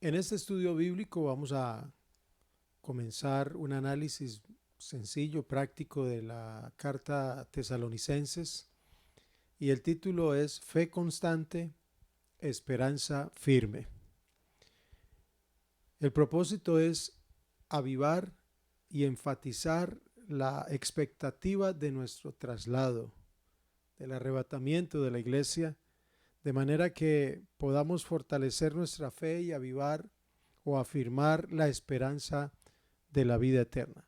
En este estudio bíblico vamos a comenzar un análisis sencillo, práctico de la carta a Tesalonicenses y el título es Fe constante, esperanza firme. El propósito es avivar y enfatizar la expectativa de nuestro traslado, del arrebatamiento de la iglesia, de manera que podamos fortalecer nuestra fe y avivar o afirmar la esperanza de la vida eterna.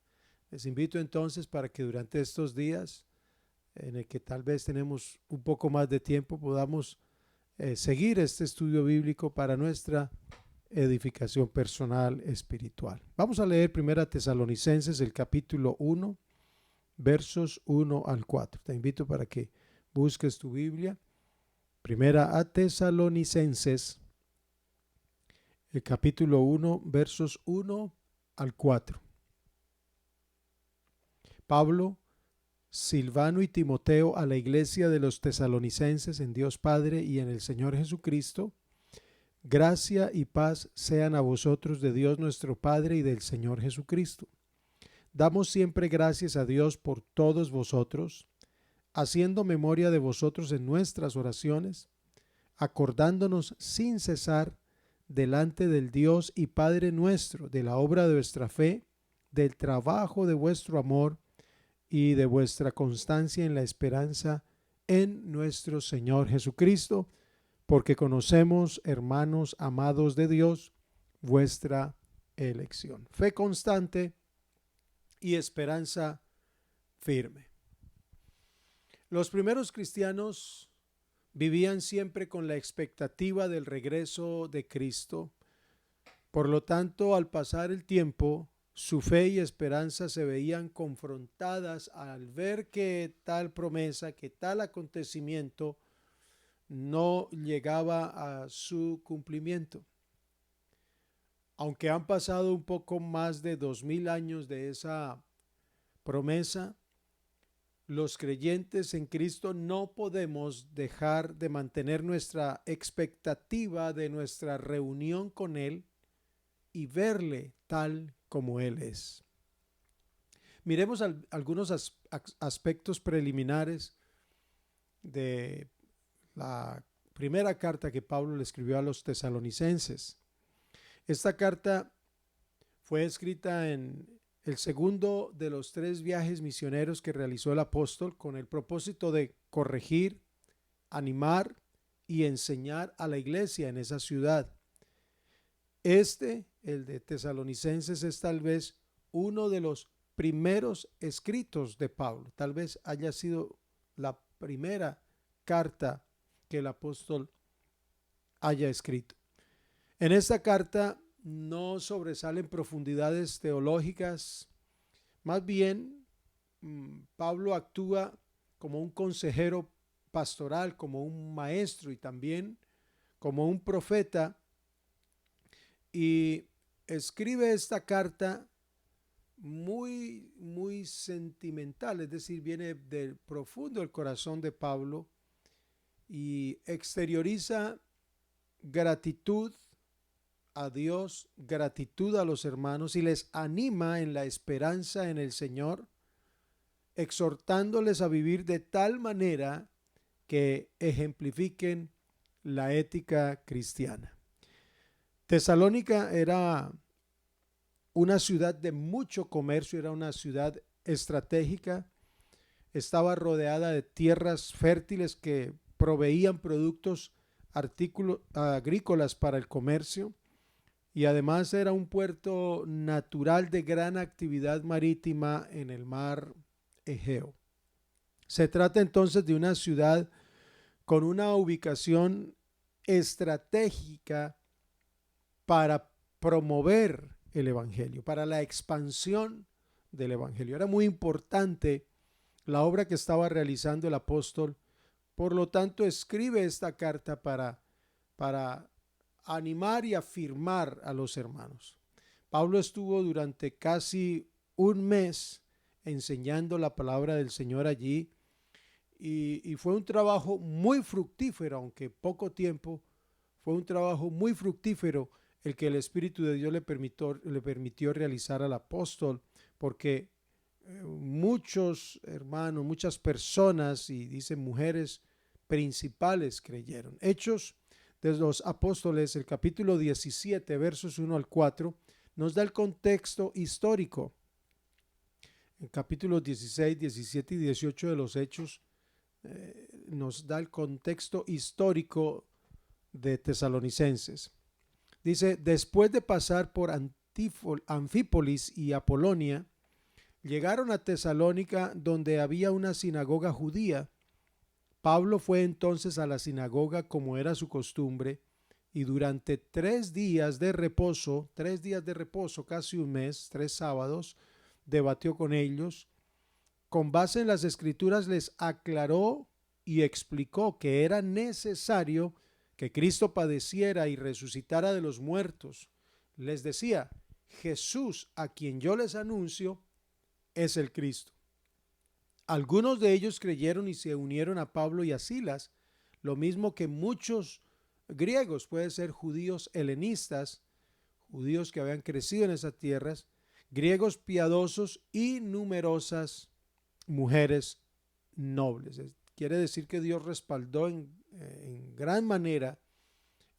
Les invito entonces para que durante estos días, en el que tal vez tenemos un poco más de tiempo, podamos seguir este estudio bíblico para nuestra edificación personal espiritual. Vamos a leer 1 Tesalonicenses, el capítulo 1, versos 1 al 4. Te invito para que busques tu Biblia. 1 Tesalonicenses, el capítulo 1, versos 1 al 4. Pablo, Silvano y Timoteo a la iglesia de los tesalonicenses en Dios Padre y en el Señor Jesucristo, gracia y paz sean a vosotros de Dios nuestro Padre y del Señor Jesucristo. Damos siempre gracias a Dios por todos vosotros, haciendo memoria de vosotros en nuestras oraciones, acordándonos sin cesar delante del Dios y Padre nuestro de la obra de vuestra fe, del trabajo de vuestro amor y de vuestra constancia en la esperanza en nuestro Señor Jesucristo, porque conocemos, hermanos amados de Dios, vuestra elección. Fe constante y esperanza firme. Los primeros cristianos vivían siempre con la expectativa del regreso de Cristo. Por lo tanto, al pasar el tiempo, su fe y esperanza se veían confrontadas al ver que tal promesa, que tal acontecimiento no llegaba a su cumplimiento. Aunque han pasado un poco más de 2000 años de esa promesa, los creyentes en Cristo no podemos dejar de mantener nuestra expectativa de nuestra reunión con Él y verle tal como Él es. Miremos algunos aspectos preliminares de la primera carta que Pablo le escribió a los tesalonicenses. Esta carta fue escrita en el segundo de los 3 viajes misioneros que realizó el apóstol con el propósito de corregir, animar y enseñar a la iglesia en esa ciudad. El de Tesalonicenses, es tal vez uno de los primeros escritos de Pablo. Tal vez haya sido la primera carta que el apóstol haya escrito. En esta carta no sobresalen profundidades teológicas, más bien Pablo actúa como un consejero pastoral, como un maestro y también como un profeta, y escribe esta carta muy sentimental, es decir, viene del profundo del corazón de Pablo y exterioriza gratitud a Dios, gratitud a los hermanos y les anima en la esperanza en el Señor, exhortándoles a vivir de tal manera que ejemplifiquen la ética cristiana. Tesalónica era una ciudad de mucho comercio, era una ciudad estratégica, estaba rodeada de tierras fértiles que proveían productos agrícolas para el comercio y además era un puerto natural de gran actividad marítima en el mar Egeo. Se trata entonces de una ciudad con una ubicación estratégica para promover el evangelio, para la expansión del evangelio. Era muy importante la obra que estaba realizando el apóstol, por lo tanto escribe esta carta para animar y afirmar a los hermanos. Pablo estuvo durante casi un mes enseñando la palabra del Señor allí y fue un trabajo muy fructífero, aunque poco tiempo, fue un trabajo muy fructífero el que el Espíritu de Dios le permitió realizar al apóstol, porque muchos hermanos, muchas personas, y dicen mujeres principales, creyeron. Hechos de los Apóstoles, el capítulo 17, versos 1 al 4, nos da el contexto histórico. En capítulos 16, 17 y 18 de los Hechos nos da el contexto histórico de Tesalonicenses. Dice: después de pasar por Anfípolis y Apolonia, llegaron a Tesalónica, donde había una sinagoga judía. Pablo fue entonces a la sinagoga como era su costumbre, y durante 3 días de reposo, casi un mes, 3 sábados, debatió con ellos. Con base en las escrituras les aclaró y explicó que era necesario que Cristo padeciera y resucitara de los muertos. Les decía: Jesús, a quien yo les anuncio, es el Cristo. Algunos de ellos creyeron y se unieron a Pablo y a Silas, lo mismo que muchos griegos, puede ser judíos helenistas, judíos que habían crecido en esas tierras, griegos piadosos y numerosas mujeres nobles. Quiere decir que Dios respaldó en gran manera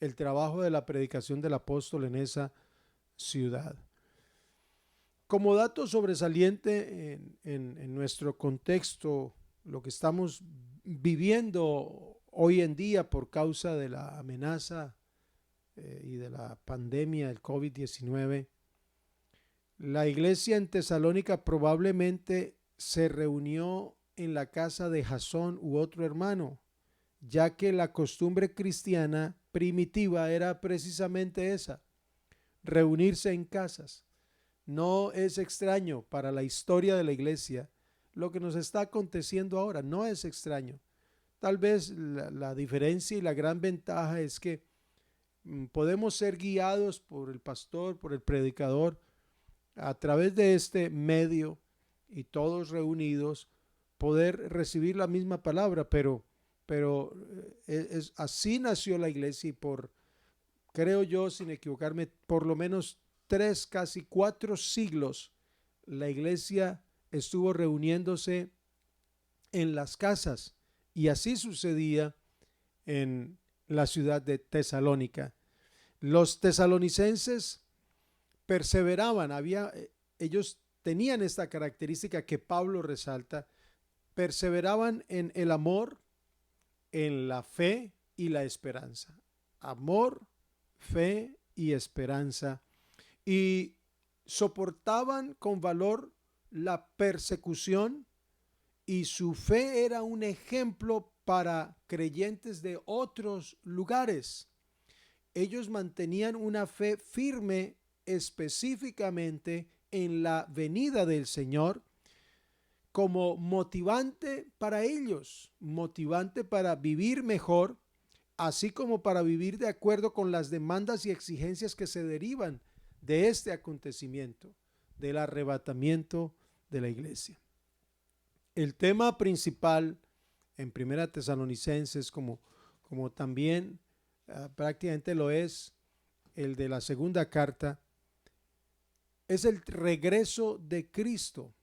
el trabajo de la predicación del apóstol en esa ciudad. Como dato sobresaliente en nuestro contexto, lo que estamos viviendo hoy en día por causa de la amenaza y de la pandemia del COVID-19, la iglesia en Tesalónica probablemente se reunió en la casa de Jasón u otro hermano, ya que la costumbre cristiana primitiva era precisamente esa: reunirse en casas. No es extraño para la historia de la iglesia lo que nos está aconteciendo ahora, no es extraño. Tal vez la diferencia y la gran ventaja es que podemos ser guiados por el pastor, por el predicador, a través de este medio, y todos reunidos poder recibir la misma palabra, pero así nació la iglesia, y creo yo, sin equivocarme, por lo menos 3, casi 4 siglos, la iglesia estuvo reuniéndose en las casas, y así sucedía en la ciudad de Tesalónica. Los tesalonicenses perseveraban, ellos tenían esta característica que Pablo resalta: perseveraban en el amor, en la fe y la esperanza. Amor, fe y esperanza. Y soportaban con valor la persecución, y su fe era un ejemplo para creyentes de otros lugares. Ellos mantenían una fe firme específicamente en la venida del Señor, como motivante para ellos, motivante para vivir mejor, así como para vivir de acuerdo con las demandas y exigencias que se derivan de este acontecimiento, del arrebatamiento de la iglesia. El tema principal en Primera Tesalonicenses, como también prácticamente lo es el de la segunda carta, es el regreso de Cristo.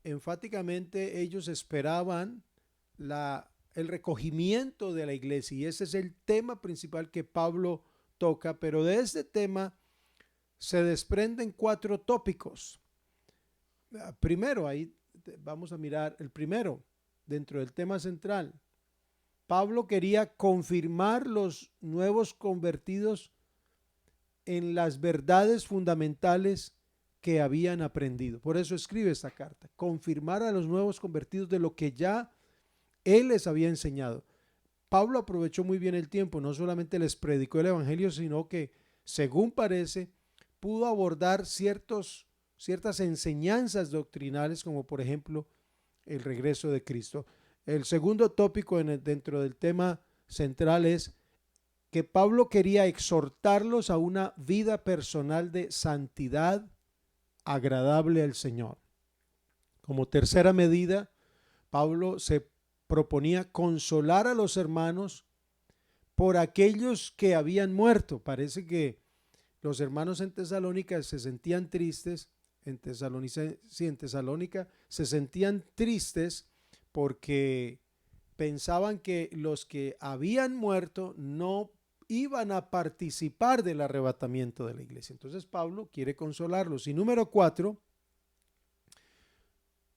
Enfáticamente ellos esperaban el recogimiento de la iglesia, y ese es el tema principal que Pablo toca. Pero de este tema se desprenden 4 tópicos. Primero, ahí vamos a mirar el primero dentro del tema central. Pablo quería confirmar los nuevos convertidos en las verdades fundamentales que habían aprendido. Por eso escribe esta carta: confirmar a los nuevos convertidos de lo que ya él les había enseñado. Pablo aprovechó muy bien el tiempo, no solamente les predicó el evangelio, sino que, según parece, pudo abordar ciertas enseñanzas doctrinales, como por ejemplo el regreso de Cristo. El segundo tópico dentro del tema central es que Pablo quería exhortarlos a una vida personal de santidad agradable al Señor. Como tercera medida, Pablo se proponía consolar a los hermanos por aquellos que habían muerto. Parece que los hermanos en Tesalónica se sentían tristes, en Tesalónica se sentían tristes porque pensaban que los que habían muerto no iban a participar del arrebatamiento de la iglesia. Entonces Pablo quiere consolarlos. Y número 4,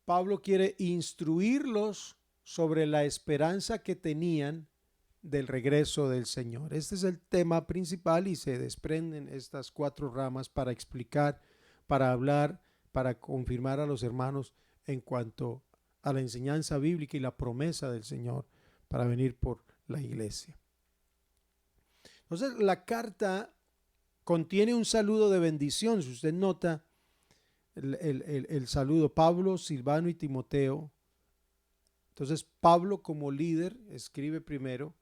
Pablo quiere instruirlos sobre la esperanza que tenían del regreso del Señor. Este es el tema principal y se desprenden estas 4 ramas para explicar, para hablar, para confirmar a los hermanos en cuanto a la enseñanza bíblica y la promesa del Señor para venir por la iglesia. Entonces la carta contiene un saludo de bendición. Si usted nota el saludo, Pablo, Silvano y Timoteo. Entonces Pablo como líder escribe primero,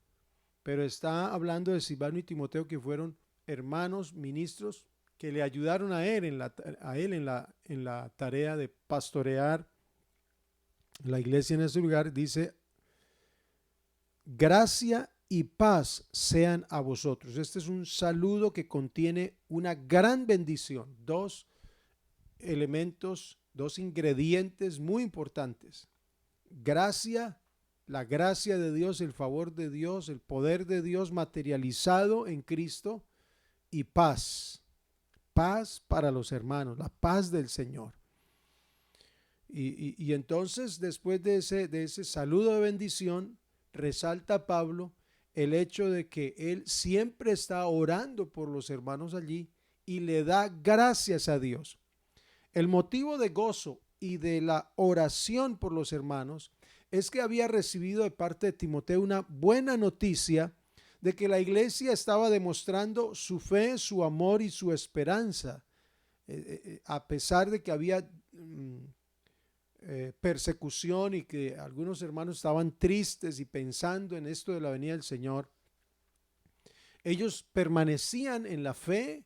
pero está hablando de Silvano y Timoteo, que fueron hermanos ministros que le ayudaron a él en la tarea de pastorear la iglesia en ese lugar. Dice: gracia y paz sean a vosotros. Este es un saludo que contiene una gran bendición. 2 elementos, 2 ingredientes muy importantes. Gracia, la gracia de Dios, el favor de Dios, el poder de Dios materializado en Cristo, y paz. Paz para los hermanos, la paz del Señor. Y entonces, después de ese saludo de bendición, resalta Pablo el hecho de que él siempre está orando por los hermanos allí y le da gracias a Dios. El motivo de gozo y de la oración por los hermanos es que había recibido de parte de Timoteo una buena noticia de que la iglesia estaba demostrando su fe, su amor y su esperanza, a pesar de que había persecución y que algunos hermanos estaban tristes y pensando en esto de la venida del Señor. Ellos permanecían en la fe,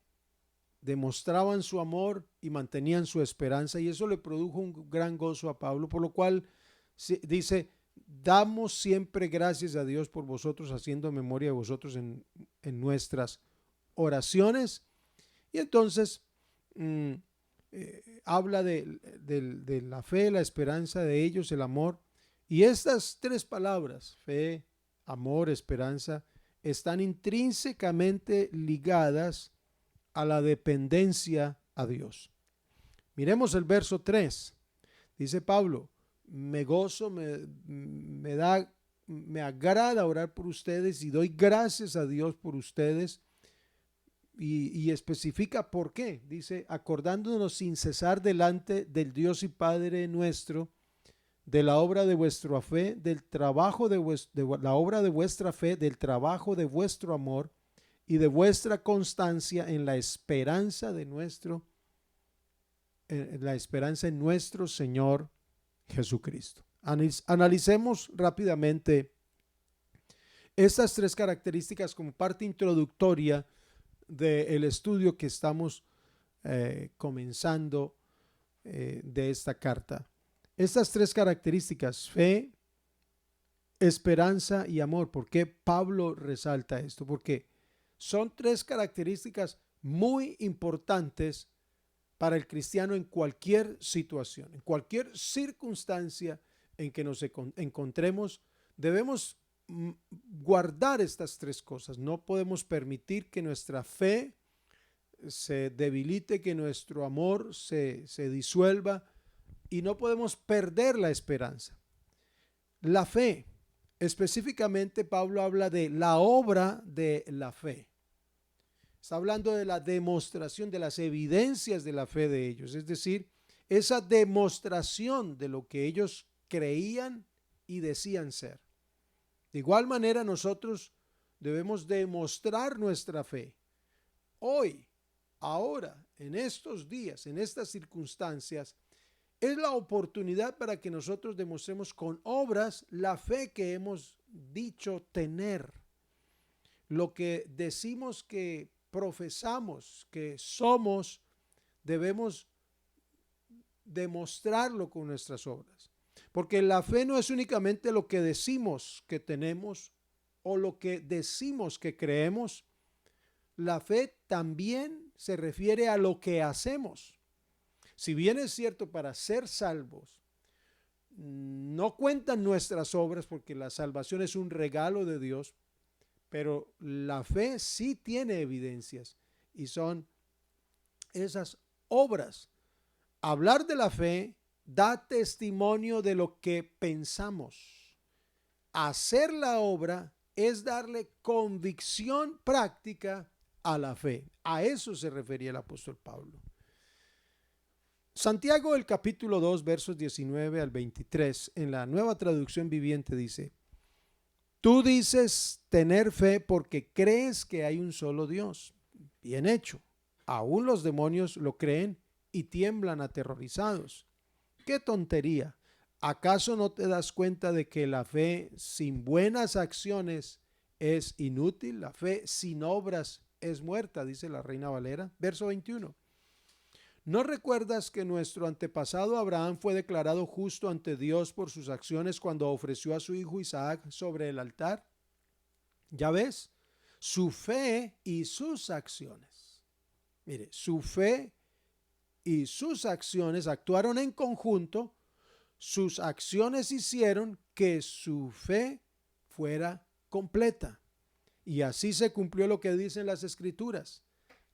demostraban su amor y mantenían su esperanza, y eso le produjo un gran gozo a Pablo, por lo cual dice: damos siempre gracias a Dios por vosotros, haciendo memoria de vosotros en nuestras oraciones. Y entonces habla de la fe, la esperanza de ellos, el amor. Y estas 3 palabras, fe, amor, esperanza, están intrínsecamente ligadas a la dependencia a Dios. Miremos el verso 3. Dice Pablo: me gozo, me agrada orar por ustedes y doy gracias a Dios por ustedes. Y especifica por qué. Dice: acordándonos sin cesar delante del Dios y Padre nuestro de la obra de vuestra fe, del trabajo de la obra de vuestra fe, del trabajo de vuestro amor y de vuestra constancia en la esperanza en nuestro Señor Jesucristo. Analicemos rápidamente estas 3 características como parte introductoria del estudio que estamos comenzando de esta carta. Estas 3 características: fe, esperanza y amor. ¿Por qué Pablo resalta esto? Porque son 3 características muy importantes para el cristiano en cualquier situación, en cualquier circunstancia en que nos encontremos. Debemos guardar estas 3 cosas. No podemos permitir que nuestra fe se debilite, que nuestro amor se disuelva, y no podemos perder la esperanza. La fe, específicamente Pablo habla de la obra de la fe. Está hablando de la demostración, de las evidencias de la fe de ellos, es decir, esa demostración de lo que ellos creían y decían ser. De igual manera, nosotros debemos demostrar nuestra fe. Hoy, ahora, en estos días, en estas circunstancias, es la oportunidad para que nosotros demostremos con obras la fe que hemos dicho tener. Lo que decimos que profesamos, que somos, debemos demostrarlo con nuestras obras. Porque la fe no es únicamente lo que decimos que tenemos o lo que decimos que creemos. La fe también se refiere a lo que hacemos. Si bien es cierto, para ser salvos, no cuentan nuestras obras porque la salvación es un regalo de Dios, pero la fe sí tiene evidencias y son esas obras. Hablar de la fe da testimonio de lo que pensamos. Hacer la obra es darle convicción práctica a la fe. A eso se refería el apóstol Pablo. Santiago, el capítulo 2, versos 19 al 23, en la Nueva Traducción Viviente dice: tú dices tener fe porque crees que hay un solo Dios. Bien hecho. Aún los demonios lo creen y tiemblan aterrorizados. ¡Qué tontería! ¿Acaso no te das cuenta de que la fe sin buenas acciones es inútil? La fe sin obras es muerta, dice la Reina Valera. Verso 21. ¿No recuerdas que nuestro antepasado Abraham fue declarado justo ante Dios por sus acciones cuando ofreció a su hijo Isaac sobre el altar? Ya ves, su fe y sus acciones. Mire, su fe y sus acciones actuaron en conjunto. Sus acciones hicieron que su fe fuera completa. Y así se cumplió lo que dicen las Escrituras.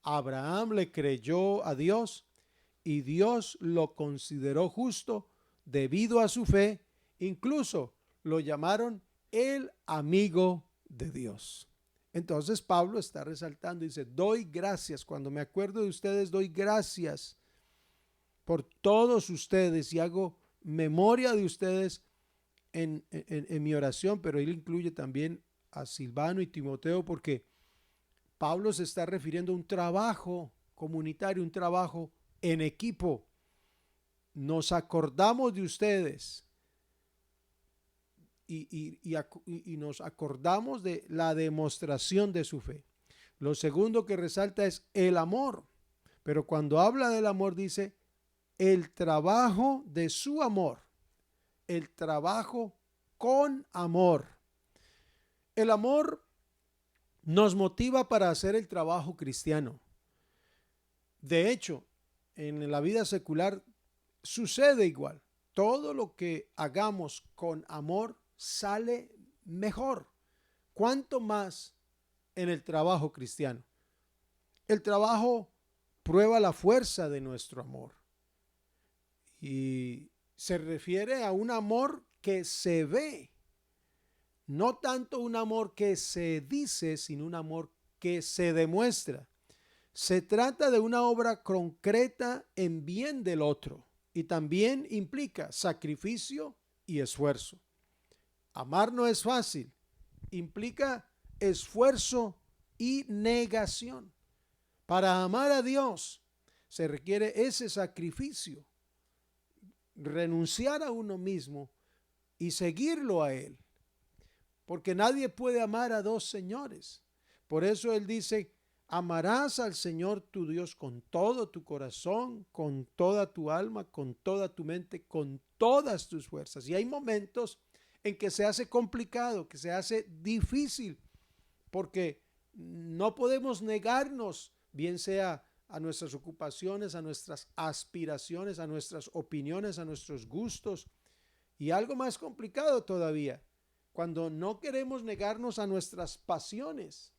Abraham le creyó a Dios y Dios lo consideró justo debido a su fe. Incluso lo llamaron el amigo de Dios. Entonces Pablo está resaltando y dice: doy gracias, cuando me acuerdo de ustedes, doy gracias por todos ustedes y hago memoria de ustedes en mi oración. Pero él incluye también a Silvano y Timoteo, porque Pablo se está refiriendo a un trabajo comunitario, un trabajo en equipo. Nos acordamos de ustedes y nos acordamos de la demostración de su fe. Lo segundo que resalta es el amor, pero cuando habla del amor dice el trabajo de su amor, el trabajo con amor. El amor nos motiva para hacer el trabajo cristiano. De hecho, en la vida secular sucede igual. Todo lo que hagamos con amor sale mejor. ¿Cuánto más en el trabajo cristiano? El trabajo prueba la fuerza de nuestro amor. Y se refiere a un amor que se ve. No tanto un amor que se dice, sino un amor que se demuestra. Se trata de una obra concreta en bien del otro y también implica sacrificio y esfuerzo. Amar no es fácil, implica esfuerzo y negación. Para amar a Dios se requiere ese sacrificio, renunciar a uno mismo y seguirlo a Él, porque nadie puede amar a dos señores. Por eso Él dice: amarás al Señor tu Dios con todo tu corazón, con toda tu alma, con toda tu mente, con todas tus fuerzas. Y hay momentos en que se hace complicado, que se hace difícil, porque no podemos negarnos, bien sea a nuestras ocupaciones, a nuestras aspiraciones, a nuestras opiniones, a nuestros gustos. Y algo más complicado todavía, cuando no queremos negarnos a nuestras pasiones,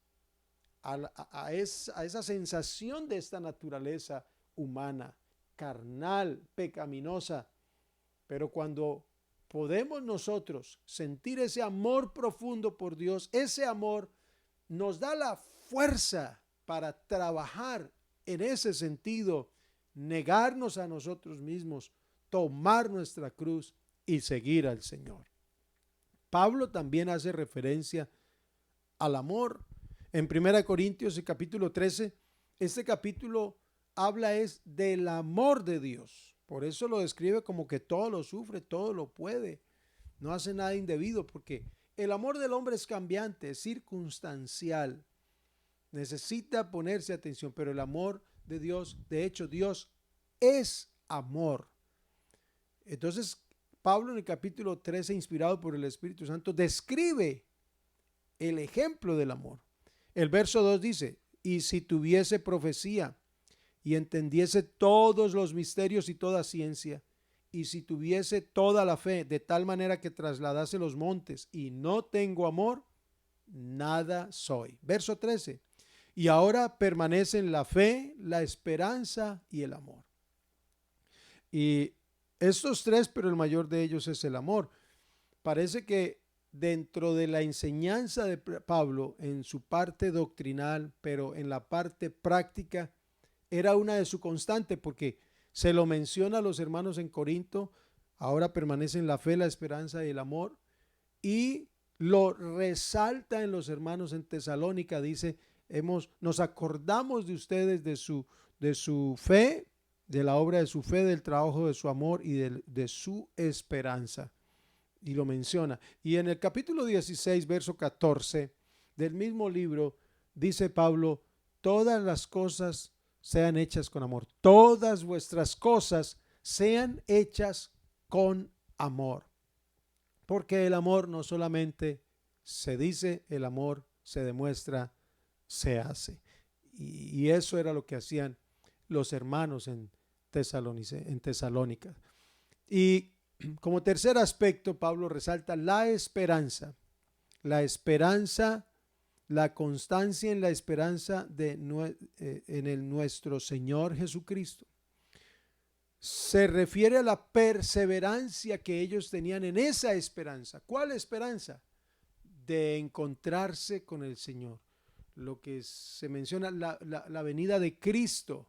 a esa sensación de esta naturaleza humana, carnal, pecaminosa. Pero cuando podemos nosotros sentir ese amor profundo por Dios, ese amor nos da la fuerza para trabajar en ese sentido, negarnos a nosotros mismos, tomar nuestra cruz y seguir al Señor. Pablo también hace referencia al amor. En 1 Corintios, el capítulo 13, este capítulo habla es del amor de Dios. Por eso lo describe como que todo lo sufre, todo lo puede, no hace nada indebido, porque el amor del hombre es cambiante, es circunstancial, necesita ponerse atención, pero el amor de Dios, de hecho, Dios es amor. Entonces, Pablo en el capítulo 13, inspirado por el Espíritu Santo, describe el ejemplo del amor. El verso 2 dice: y si tuviese profecía y entendiese todos los misterios y toda ciencia, y si tuviese toda la fe, de tal manera que trasladase los montes, y no tengo amor, nada soy. Verso 13. Y ahora permanecen la fe, la esperanza y el amor. Y estos tres, pero el mayor de ellos es el amor. Parece que dentro de la enseñanza de Pablo, en su parte doctrinal, pero en la parte práctica, era una de su constante, porque se lo menciona a los hermanos en Corinto, ahora permanecen la fe, la esperanza y el amor, y lo resalta en los hermanos en Tesalónica, dice, nos acordamos de ustedes de su fe, de la obra de su fe, del trabajo de su amor y de su esperanza. Y lo menciona. Y en el capítulo 16, verso 14 del mismo libro, dice Pablo, todas las cosas sean hechas con amor. Todas vuestras cosas sean hechas con amor. Porque el amor no solamente se dice, el amor se demuestra, se hace. Y eso era lo que hacían los hermanos en Tesalónica. Y como tercer aspecto, Pablo resalta la esperanza, la constancia en la esperanza en nuestro Señor Jesucristo. Se refiere a la perseverancia que ellos tenían en esa esperanza. ¿Cuál esperanza? De encontrarse con el Señor. Lo que se menciona, la venida de Cristo,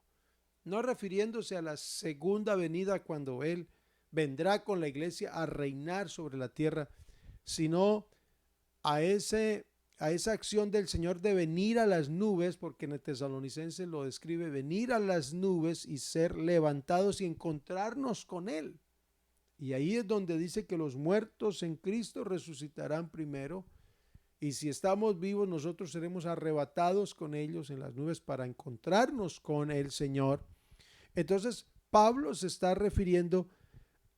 no refiriéndose a la segunda venida cuando Él vendrá con la iglesia a reinar sobre la tierra, sino a esa acción del Señor de venir a las nubes, porque en el Tesalonicenses lo describe, venir a las nubes y ser levantados y encontrarnos con Él. Y ahí es donde dice que los muertos en Cristo resucitarán primero, y si estamos vivos nosotros seremos arrebatados con ellos en las nubes para encontrarnos con el Señor. Entonces Pablo se está refiriendo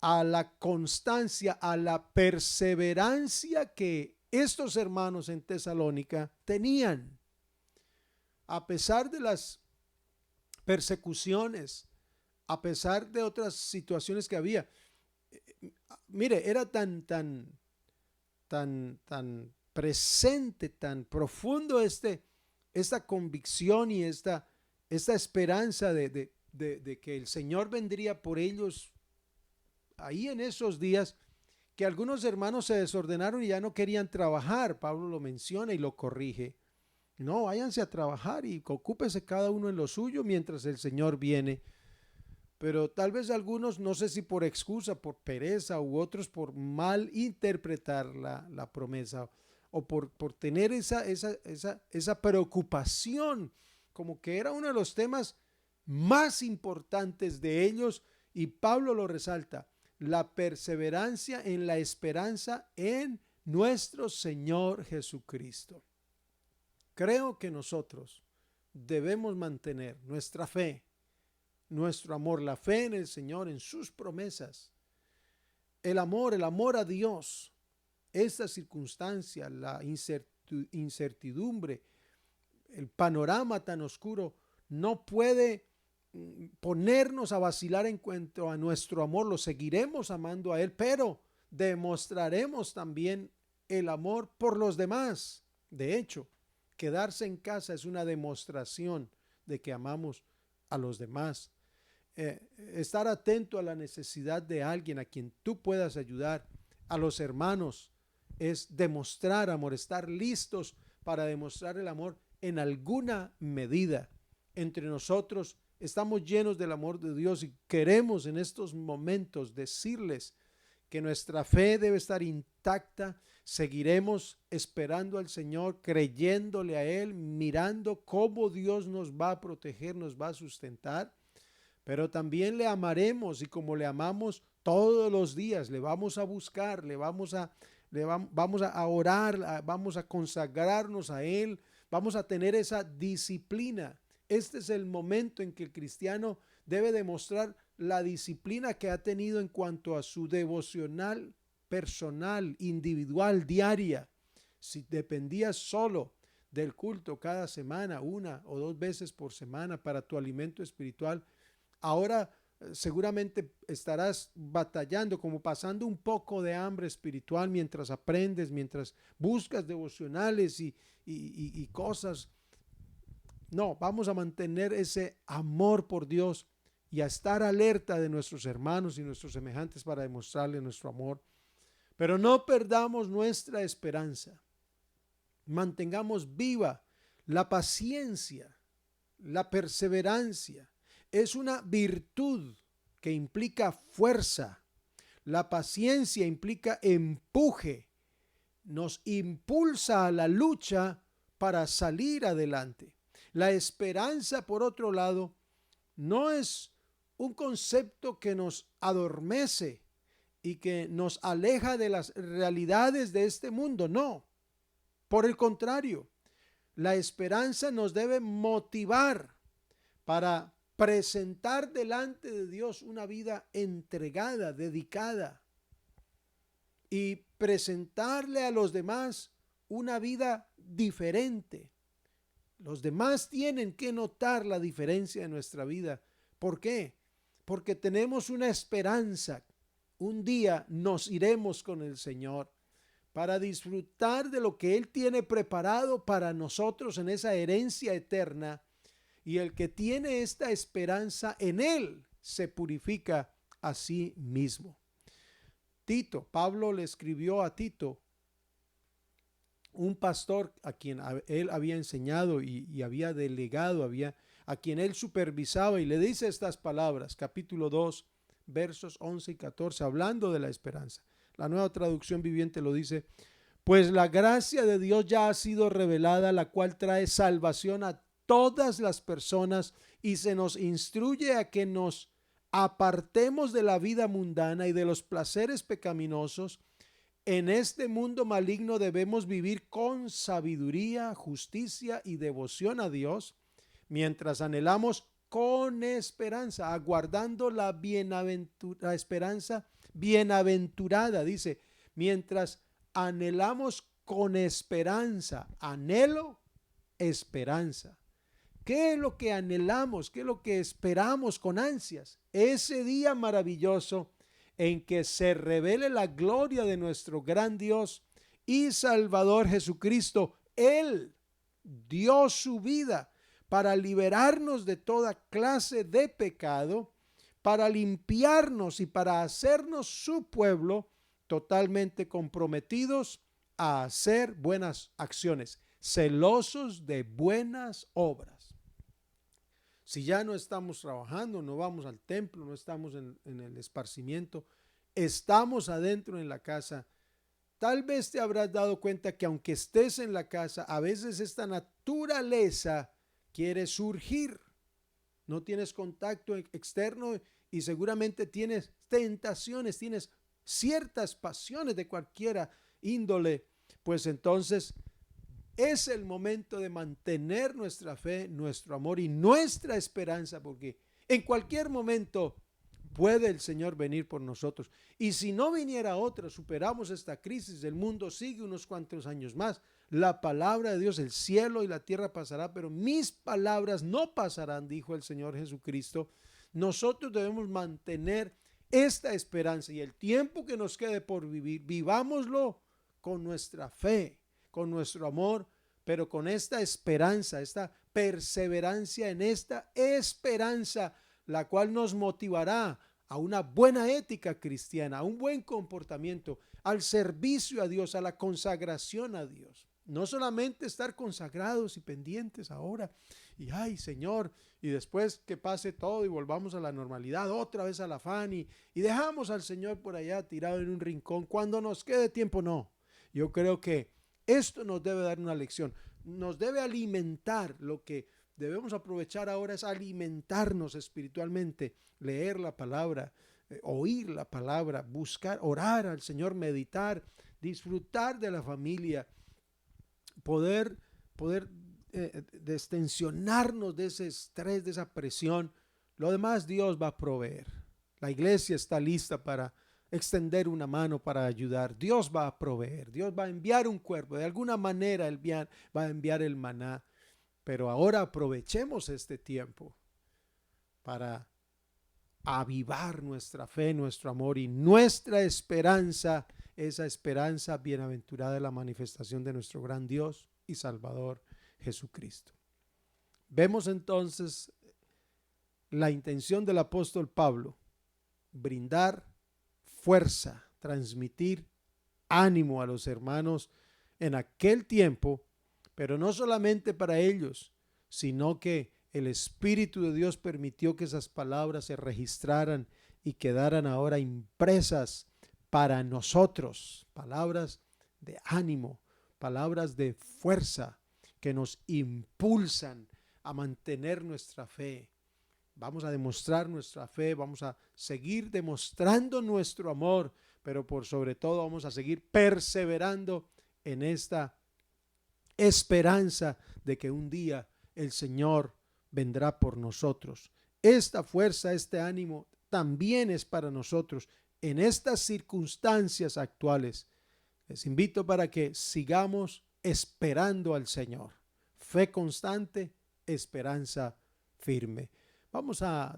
a la constancia, a la perseverancia que estos hermanos en Tesalónica tenían. A pesar de las persecuciones, a pesar de otras situaciones que había. Mire, era tan presente, tan profundo esta convicción y esta esperanza de que el Señor vendría por ellos ahí en esos días, que algunos hermanos se desordenaron y ya no querían trabajar. Pablo lo menciona y lo corrige. No, váyanse a trabajar y ocúpese cada uno en lo suyo mientras el Señor viene. Pero tal vez algunos, no sé si por excusa, por pereza, u otros por mal interpretar la promesa, o por tener esa preocupación, como que era uno de los temas más importantes de ellos, y Pablo lo resalta, la perseverancia en la esperanza en nuestro Señor Jesucristo. Creo que nosotros debemos mantener nuestra fe, nuestro amor, la fe en el Señor, en sus promesas, el amor a Dios. Esta circunstancia, la incertidumbre, el panorama tan oscuro no puede ponernos a vacilar en cuanto a nuestro amor. Lo seguiremos amando a Él, pero demostraremos también el amor por los demás. De hecho, quedarse en casa es una demostración de que amamos a los demás. Estar atento a la necesidad de alguien a quien tú puedas ayudar, a los hermanos, es demostrar amor, estar listos para demostrar el amor en alguna medida. Entre nosotros estamos llenos del amor de Dios y queremos en estos momentos decirles que nuestra fe debe estar intacta. Seguiremos esperando al Señor, creyéndole a Él, mirando cómo Dios nos va a proteger, nos va a sustentar, pero también le amaremos, y como le amamos todos los días, le vamos a buscar, vamos a orar, vamos a consagrarnos a Él, vamos a tener esa disciplina. Este es el momento en que el cristiano debe demostrar la disciplina que ha tenido en cuanto a su devocional personal, individual, diaria. Si dependía solo del culto cada semana, 1 o 2 veces por semana para tu alimento espiritual. Ahora seguramente estarás batallando, como pasando un poco de hambre espiritual mientras aprendes, mientras buscas devocionales y cosas. No, vamos a mantener ese amor por Dios y a estar alerta de nuestros hermanos y nuestros semejantes para demostrarle nuestro amor. Pero no perdamos nuestra esperanza. Mantengamos viva la paciencia, la perseverancia. Es una virtud que implica fuerza. La paciencia implica empuje. Nos impulsa a la lucha para salir adelante. La esperanza, por otro lado, no es un concepto que nos adormece y que nos aleja de las realidades de este mundo. No, por el contrario, la esperanza nos debe motivar para presentar delante de Dios una vida entregada, dedicada, y presentarle a los demás una vida diferente. Los demás tienen que notar la diferencia en nuestra vida. ¿Por qué? Porque tenemos una esperanza. Un día nos iremos con el Señor para disfrutar de lo que Él tiene preparado para nosotros en esa herencia eterna. Y el que tiene esta esperanza en Él se purifica a sí mismo. Tito, Pablo le escribió a Tito, un pastor a quien él había enseñado y había delegado, a quien él supervisaba, y le dice estas palabras, capítulo 2, versos 11 y 14, hablando de la esperanza. La Nueva Traducción Viviente lo dice: pues la gracia de Dios ya ha sido revelada, la cual trae salvación a todas las personas, y se nos instruye a que nos apartemos de la vida mundana y de los placeres pecaminosos. En este mundo maligno debemos vivir con sabiduría, justicia y devoción a Dios, mientras anhelamos con esperanza, aguardando la esperanza bienaventurada. Dice, mientras anhelamos con esperanza, anhelo, esperanza. ¿Qué es lo que anhelamos? ¿Qué es lo que esperamos con ansias? Ese día maravilloso en que se revele la gloria de nuestro gran Dios y Salvador Jesucristo. Él dio su vida para liberarnos de toda clase de pecado, para limpiarnos y para hacernos su pueblo, totalmente comprometidos a hacer buenas acciones, celosos de buenas obras. Si ya no estamos trabajando, no vamos al templo, no estamos en el esparcimiento, estamos adentro en la casa, tal vez te habrás dado cuenta que aunque estés en la casa, a veces esta naturaleza quiere surgir. No tienes contacto externo y seguramente tienes tentaciones, tienes ciertas pasiones de cualquiera índole. Pues entonces es el momento de mantener nuestra fe, nuestro amor y nuestra esperanza, porque en cualquier momento puede el Señor venir por nosotros. Y si no viniera otra, superamos esta crisis, el mundo sigue unos cuantos años más. La palabra de Dios, el cielo y la tierra pasará, pero mis palabras no pasarán, dijo el Señor Jesucristo. Nosotros debemos mantener esta esperanza, y el tiempo que nos quede por vivir, vivámoslo con nuestra fe, con nuestro amor, pero con esta esperanza, esta perseverancia en esta esperanza, la cual nos motivará a una buena ética cristiana, a un buen comportamiento, al servicio a Dios, a la consagración a Dios. No solamente estar consagrados y pendientes ahora, y ay Señor, y después que pase todo y volvamos a la normalidad, otra vez al afán, y dejamos al Señor por allá tirado en un rincón cuando nos quede tiempo. No, yo creo que esto nos debe dar una lección, nos debe alimentar. Lo que debemos aprovechar ahora es alimentarnos espiritualmente, leer la palabra, oír la palabra, buscar, orar al Señor, meditar, disfrutar de la familia, poder destensionarnos de ese estrés, de esa presión. Lo demás Dios va a proveer. La iglesia está lista para extender una mano para ayudar. Dios va a proveer, Dios va a enviar un cuerpo, de alguna manera Él va a enviar el maná. Pero ahora aprovechemos este tiempo para avivar nuestra fe, nuestro amor y nuestra esperanza, esa esperanza bienaventurada de la manifestación de nuestro gran Dios y Salvador Jesucristo. Vemos entonces la intención del apóstol Pablo: brindar fuerza, transmitir ánimo a los hermanos en aquel tiempo, pero no solamente para ellos, sino que el Espíritu de Dios permitió que esas palabras se registraran y quedaran ahora impresas para nosotros, palabras de ánimo, palabras de fuerza que nos impulsan a mantener nuestra fe. Vamos a demostrar nuestra fe, vamos a seguir demostrando nuestro amor, pero por sobre todo vamos a seguir perseverando en esta esperanza de que un día el Señor vendrá por nosotros. Esta fuerza, este ánimo también es para nosotros en estas circunstancias actuales. Les invito para que sigamos esperando al Señor. Fe constante, esperanza firme. Vamos a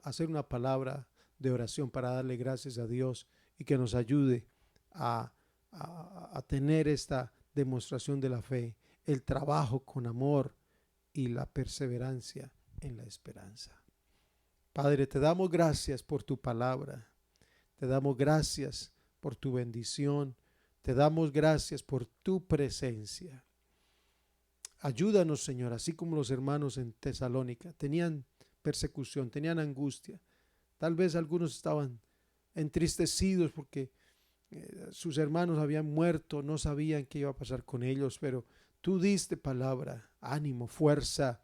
hacer una palabra de oración para darle gracias a Dios y que nos ayude a tener esta demostración de la fe, el trabajo con amor y la perseverancia en la esperanza. Padre, te damos gracias por tu palabra, te damos gracias por tu bendición, te damos gracias por tu presencia. Ayúdanos, Señor, así como los hermanos en Tesalónica tenían persecución, tenían angustia. Tal vez algunos estaban entristecidos porque sus hermanos habían muerto, no sabían qué iba a pasar con ellos, pero tú diste palabra, ánimo, fuerza.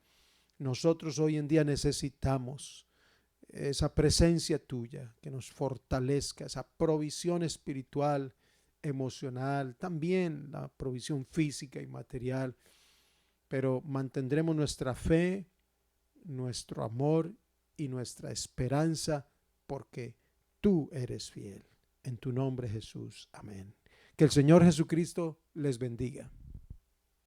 Nosotros hoy en día necesitamos esa presencia tuya que nos fortalezca, esa provisión espiritual, emocional, también la provisión física y material, pero mantendremos nuestra fe, nuestro amor y nuestra esperanza porque tú eres fiel. En tu nombre, Jesús. Amén. Que el Señor Jesucristo les bendiga.